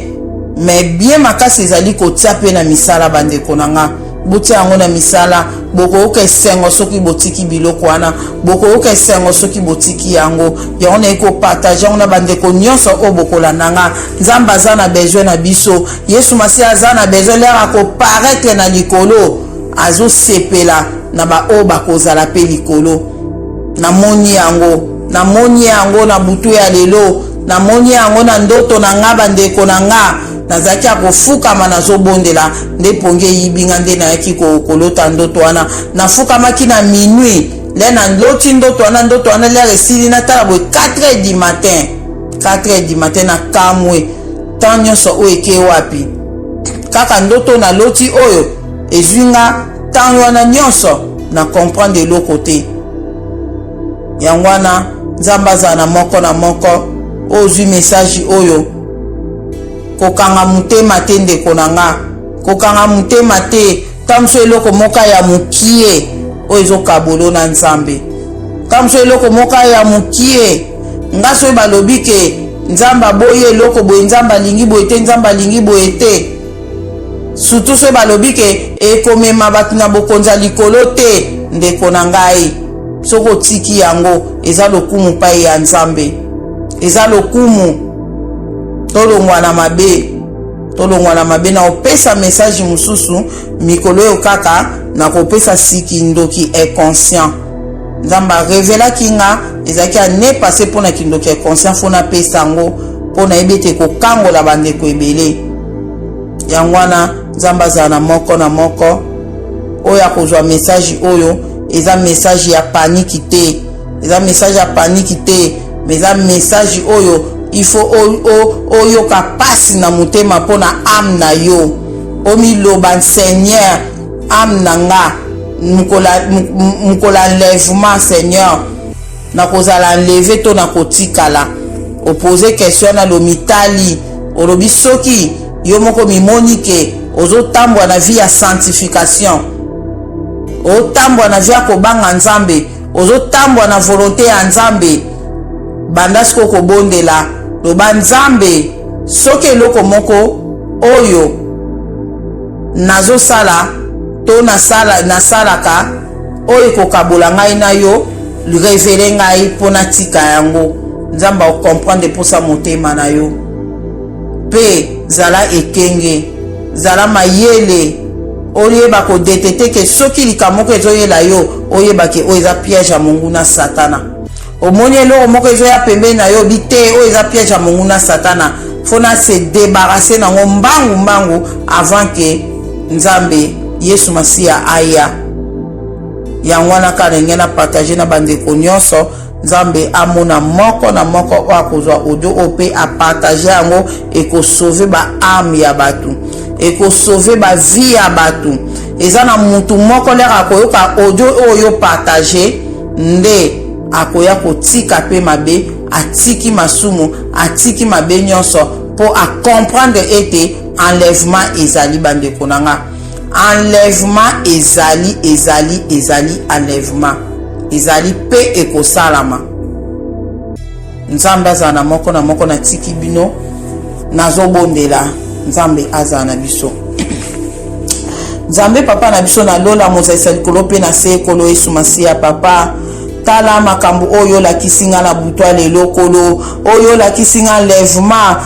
mais bien makasi ezali kotia pe na misala bandeko na nga botia yango na misala bokoyoka esengo soki botiki biloko wana bokoyoka esengo soki botiki yango na ekopartage yango na bandeko nyonso oyo bokolanda nga. Nzambe aza na besoin na biso, Yesu Masi aza na besoin lera akoparaître na likolo azosepela na baoyo bakozala pe likolo. Namoni yango na butu ya lelo, namoni yango na ndoto na nga bandeko na nga. Nazaki akofukama nazobondela nde ponge yibinga nde nayaki kolota ndoto wana nafukamaki na minuit le na loti ndoto wana lere esili natala boye 4h du matin na kamwe temps nyonso oyo eke wapi kaka ndoto na loti oyo ezwinga temps wana nyonso na comprendre eloko te yango wana Nzambe azala na moko ozwi message oyo kokanga mutema te ndeko na nga kokanga mutema te kamso eloko moka ya mukie oyo ezokabolo na Nzambe kamso eloko moka ya mukie ngaso balobi ke Nzambe aboye eloko boye Nzambe alingi boye te Nzambe alingi boye te surtout so balobi ke ekomema bato na bokonza likolo te ndeko na ngai soko tiki yango eza lokumu pai ya Nzambe eza lokumu tolongwa na mabe na opesa message mususu mikolo yo kaka na kopesa siki ndoki inconscient Nzambe révélaki nga ezaki ane passé pona kindoki inconscient fona pesa ngo pona ebete kokangola bandeko ebele yango wana Nzambe azala na moko oyo akozwa message oyo eza message ya paniki te mais eza message oyo il faut oyoka pasi na mutema pona âme na yo omiloba Seigneur âme na nga mukola enlèvement Seigneur na kozala enlevé to na kotikala opposer question na lomitali olobi soki yo moko mimonike ozotambwa na vie ya sanctification otambwa na vie ya kobanga Nzambe ozotambwa na volonté ya Nzambe banda siko kobondela loba Nzambe soki eloko moko oyo nazosala to nasalaka oyo kokabola ngai na yo révélé ngai pona tika yango Nzambe okomprendre posa motema na yo pe zala ekenge zala mayele oyeba kodetete ke soki likamoko ezoyela yo oyeba ke oyo eza piège ya Mungu na Satana omoni eloko moko ezoya pembeni na yo bite oyo eza piège ya Mungu na Satana fona se débarrasser nango mbangu avant que Nzambe Yesu Masiya aya yango wana kana ngena partager na bandeko nyonso Nzambe amona moko oyo akozwa audio ope a partager yango ekosauve ba âme ya batu ekosauve ba vie ya batu eza na mutu moko lera akoyoka audio oyo partager nde akoya kotika pe mabe atiki masumu atiki mabe nyonso po a comprendre ete enlèvement ezali bandeko nanga enlèvement ezali enlèvement ezali pe ekosalama Nzambe azana moko na tiki bino nazobondela Nzambe azana biso Nzambe papa na biso na lola mozaisa likolo pe na se ekolo Yesu Masiya papa tala makambo oyo lakisinga na butwa lelo kolo oyo lakisinga enlèvement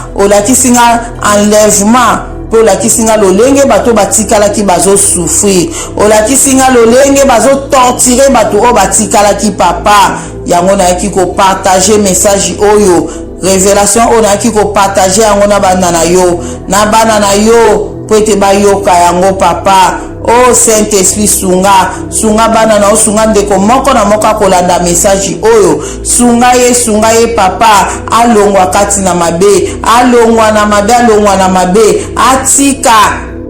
po lakisinga lolenge bato batikala ki bazo souffrir olakisinga lolenge bazo torturer bato o batikala ki papa yango na yaki ko partager message oyo révélation on a ki ko partager yango na bana na yo po ete bayoka yango papa. Oh Saint-Esprit sunga bana na sunga ndeko moko na moko kolanda message oyo. Sunga ye papa, alongwa kati na mabe, alongwa na mabe, atika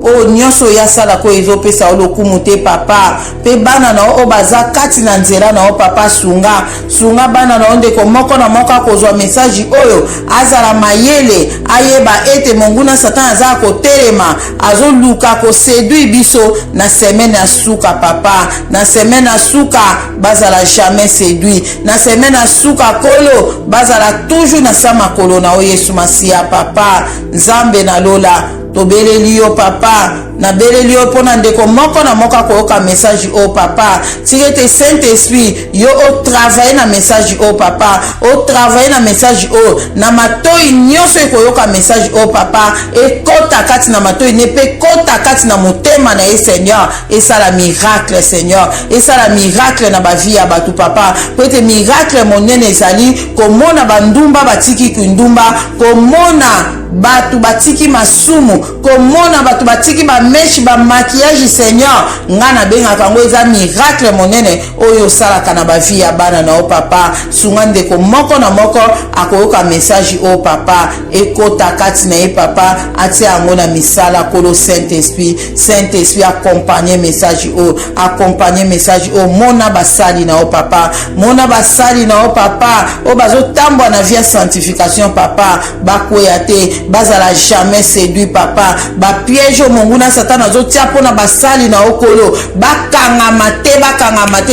o nyonso ya sala ko ezopesa olokumu te papa. Pe bana na o baza kati na nzela na o papa sunga bana na ndeko moko na moko kozwa message oyo, azala mayele ayeba ete monguna satan aza kotelema azoluka ko séduire biso na semaine ya suka papa. Na semaine ya suka bazala jamais séduit, na semaine ya suka kolo bazala toujours na sama kolo na o Yesu Masia papa. Nzambe na lola tobeleli yo papa, na beleli yo pona ndeko moko na moko koyoka message o papa. Tirete Saint-Esprit yo o travailler na message o papa, o travailler na message o na matoi nyonso koyoka message o papa, e kota kati na matoi ne pe kota kati na motema na ye Seigneur. Et ça la miracle Seigneur, et ça la miracle na ba vie ya batu papa. Peut-être miracle monene ezali komona bandumba batiki kundumba, komona batu batiki masumu, komona batu batiki ba meshi ba maquillage Seigneur. Ngana benga kango eza miracle monene oyo sala kana ba vie ya bana na o papa. Sunga ndeko moko na moko akoyoka message o papa, ekota kati na e papa, atia yango na misala kolo Saint-Esprit. Saint-Esprit accompagner message o, accompagner message o, mona basali na o papa, mona basali na o papa, o bazo tambwa na vie sanctification papa, bakweya te bazala jamais séduit papa. Ba piège monguna satana zotia pona basali na okolo, bakanga mate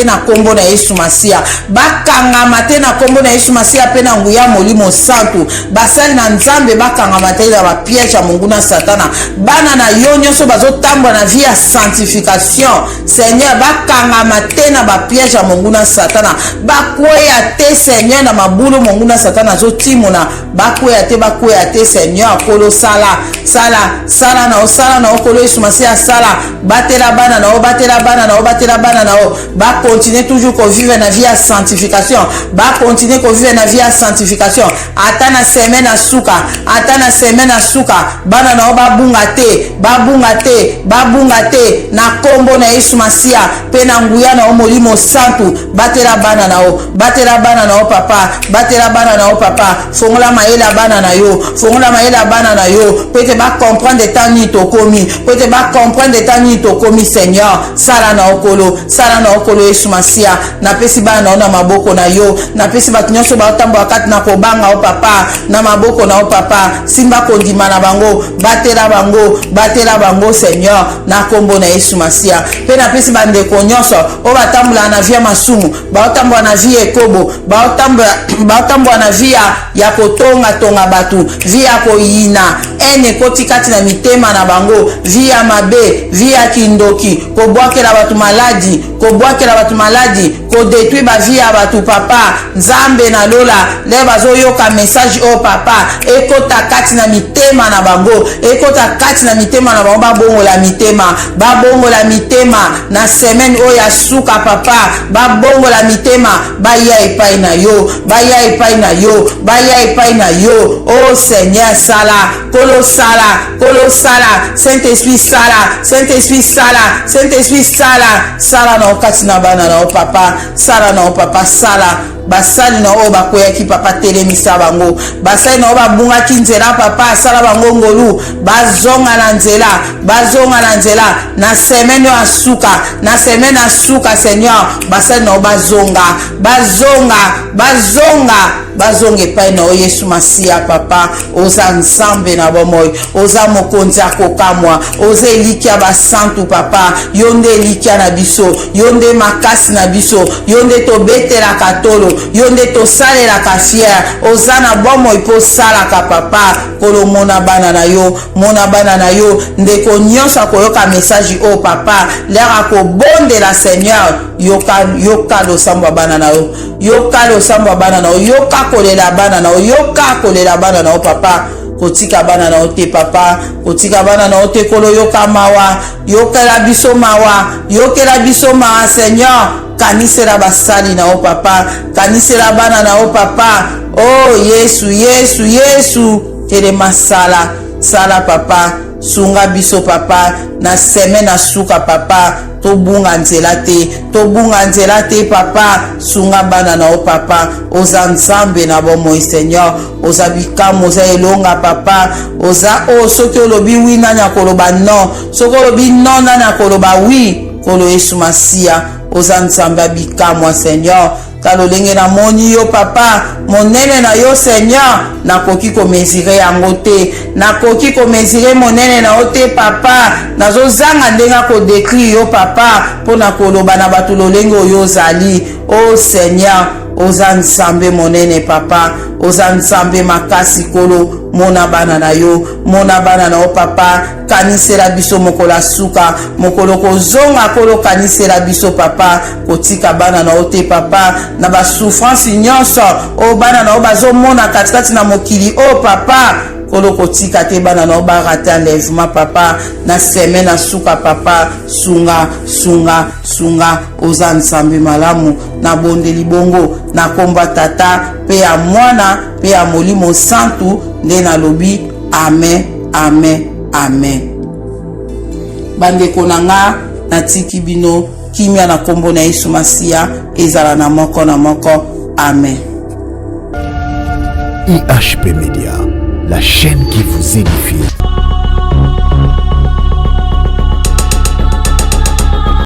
na kombo na Yesu Masia, bakanga mate na kombo na Yesu Masia pe na nguya molimo santu. Basali na nzambe bakanga mate na ba piège monguna satana. Bana na yo nyonso bazotambwa na vie ya sanctification Seigneur, bakanga mate na ba piège monguna satana. Bakweya te Seigneur na mabulu monguna satana zotimona, bakweya te Seigneur. Kolo sala na okolo Yesu Masia sala batela bana na o ba continuer toujours ko vivre na vie ya sanctification, ba continuer ko vivre na vie ya sanctification. Ata na semaine na suka bana na o babunga te na kombo na Yesu Masia pe na nguya na o molimo santu. Batela bana na o papa, batela bana na o papa. Fongola maela bana na yo, fongola maela bana na yo, peut-être ba comprendre de temps ni to komi, peut-être ba comprendre de temps ni to komi Seigneur. Sala na okolo Yesu Masia, na pesi bana na maboko na yo, na pesi ba nyonso ba tambo akati na kobanga o papa, na maboko na o papa. Simba kondima na bango, batela bango Seigneur na kombo na Yesu Masia. Pe na pesi ba ndeko nyonso o batambula na vie masumu, ba tambula na vie ekobo, ba tambula na vie ya kotonga batu, vie ya koyina ene koti kati na mitema na bango, via mabe, via kindoki, kobwakela batu maladi, ko détruire ba via batu papa. Nzambe na lola leba zo yoka message o papa, ekota kati na mitema na bango, ekota kati na mitema na bango, babongola mitema na semaine o ya suka papa, babongola mitema, baya epai na yo, oh Seigneur sala, kolo sala, Saint-Esprit sala na okati na bana na o papa, sala na o papa, sala basali na o bakoyaki papa telemisa bango, basali na o babungaki nzela papa, sala bango ngolu, bazonga na nzela na semaine ya suka Seigneur. Basali na o bazonga epai na o Yesu Masia papa. Oza nzambe na bomoi, oza mokonzi akokamwa, oza elikia basantu papa, yonde elikia na biso, yonde makasi na biso, yonde tobetela katolo, yonde tosalela ka fier. Oza na bomoi po salaka papa. Kolo mona bana na yo ndeko nyonso koyoka message o papa, lera ko bonde la Seigneur. Yoka lo samba bana na yo, yoka kolela bana na yo papa. Kotika bana na ote papa, kotika bana na ote kolo yoka mawa, yokela biso mawa Seigneur. Kanisera basali na o papa, kanisera bana na o papa. Oh Yesu telema sala papa, sunga biso papa na semaine na suka papa tobunga nzela te papa sunga bana na o papa oza nzambe na bomoi Seigneur oza bikamu oza elonga papa oza soki olobi wi nani akoloba non soki olobi non nani akoloba wi kolo Yesu Masia oza nzambe bikamu Seigneur talo lenge na moni yo papa monene na yo Seigneur nakoki ko mesure yango te nakoki ko mesure monene na ote papa nazozanga ndenga ko décrire yo papa pona koloba na bato lolenge oyo zali o Seigneur oza nzambe monene papa oza nzambe makasi kolo mona bana na yo mona bana na o papa kanisela biso mokola suka mokolo kozonga kolo kanisela biso papa kotika bana na ote papa na ba souffrance nyonso o bana na o bazomona katikati na mokili o papa kolo kotika te bana na o barata enlèvement papa na semaine na suka papa sunga oza nzambe malamu na bondeli bongo na komba tata pe ya mwana pe ya molimo santu nde na lobi amen. Bandeko nanga natiki bino kimia na kombo na Yesu Masia ezala na moko amen. IHP Media, la chaîne qui vous édifie.